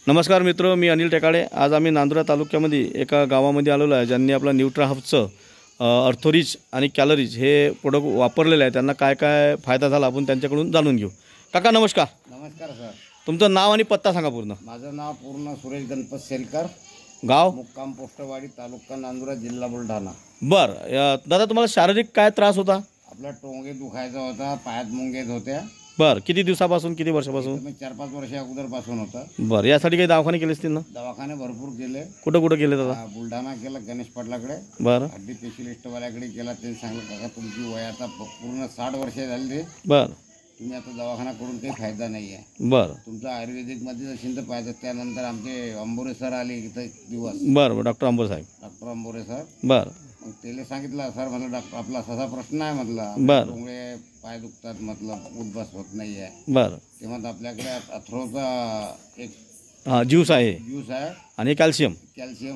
नमस्कार मित्र, मी अनिल टेकाडे। आज आम्ही नांदुरा तालुक्यामध्ये एका गावामध्ये आलेलो आहे ज्यांनी आपला न्यूट्राहबचं अर्थोरिच आणि कॅलरीज हे प्रोडक्ट वापरलेले आहे। त्यांना काय काय फायदा झाला आपण त्यांच्याकडून जाणून घेऊ। काका नमस्कार। नमस्कार सर। तुमचं नाव आणि पत्ता सांगा पूर्ण। माझं नाव पूर्ण सुरेश गणपत सेलकर, गाव मुक्काम पोस्टवाडी, तालुका नांदुरा, जिल्हा बुलढाणा। बरं दादा, तुम्हाला शारीरिक काय त्रास होता? आपला टोंगे दुखायचा होता, पायात मुंगे येत होत्या। बरं, किती दिवसापासून, किती वर्षापासून? मी 4-5 वर्ष अगोदरपासून होता। बरं, यासाठी काही दवाखाने केले असतील ना? दवाखाने भरपूर केले। कुठं कुठं केले दादा? बुलढाणा केला, गणेश पाटलाकडे। बरं हड्डी स्पेशलिस्टवाल्याकडे केला। त्यांनी सांगितलं काका तुमची वय आता पूर्ण 60 वर्ष झाली, बरं तुम्ही आता दवाखाना करून काही फायदा नाही आहे। बरं तुमचा आयुर्वेदिकमध्ये असेल तर पाहिजे। त्यानंतर आमचे अंबोरे सर आले इथं दिवस। बरं डॉक्टर अंबोरे साहेब। Doctor Ambore sir. बरं मग त्याला सांगितलं सर म्हटलं डॉक्टर आपला असा प्रश्न आहे म्हटलं, बरं टोंगळे पाय दुखतात म्हटलं, उद्भस होत नाही आहे। बरं तेव्हा आपल्याकडे अथरोचा एक हां ज्यूस आहे ज्यूस आहे आणि कॅल्शियम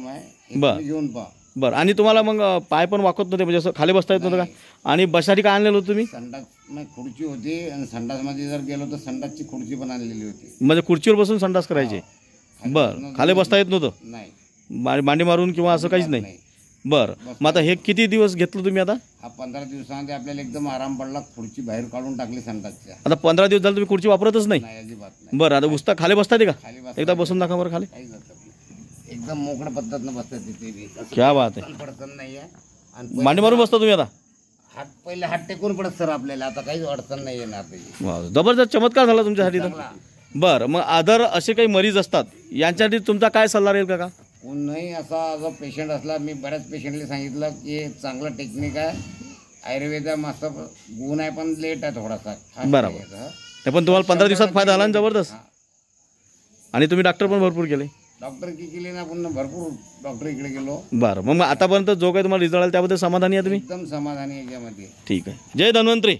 आहे, हे बरं. तुम्ही घेऊन पहा। बरं, आणि तुम्हाला मग पाय पण वाकत नव्हते, म्हणजे असं खाली बसता येत नव्हतं का? आणि बससाठी काय आणलेलं होतं तुम्ही? संडास खुर्ची होती, आणि संडासमध्ये जर गेलो तर संडासची खुर्ची पण आणलेली होती। म्हणजे खुर्चीवर बसून संडास करायचे? बरं, खाली बसता येत नव्हतं? नाही, मांडी मारून किंवा असं काहीच नाही? बरं, मग आता हे किती दिवस घेतलं तुम्ही आता? हा 15 दिवसामध्ये आपल्याला एकदम आराम पडला। खुर्ची बाहेर काढून टाकली संडासच्या। आता 15 दिवस झाले तुम्ही खुर्ची वापरतच नाही? नाही, अजिबात नाही। बरं, आता उस्ता खाली बसता येते का? खाली बसता एकदा बसून दाखवा बरं खाली। काही जात एकदम मोकळ्या पद्धतीनं बसतात तिथे। क्या बात आहे, अडचण नाही आहे। आणि मांडी मारून बसता तुम्ही आता? हात पहिले हात टेकून पडत सर आपल्याला, आता काहीच अडचण नाही येणार त्याची। वा, जबरदस्त चमत्कार झाला तुमच्यासाठी तर। बरं, मग अदर असे काही मरीज असतात यांच्यासाठी तुमचा काय सल्ला राहील का? कोणीही असा जो पेशंट असला, मी बऱ्याच पेशंटला सांगितलं की चांगलं टेक्निक आहे, आयुर्वेद मस्त गुण आहे, पण लेट आहे थोडासा। बरोबर, ते पण तुम्हाला 15 दिवसात फायदा झाला ना जबरदस्त? आणि तुम्ही डॉक्टर पण भरपूर केले? डॉक्टर की केली ना, पुन्हा भरपूर डॉक्टर इकडे गेलो। बरं, मग आतापर्यंत जो काही तुम्हाला रिझल्ट आला त्याबद्दल समाधानी आहे तुम्ही? एकदम समाधानी याच्यामध्ये। ठीक आहे, जय धन्वंतरी।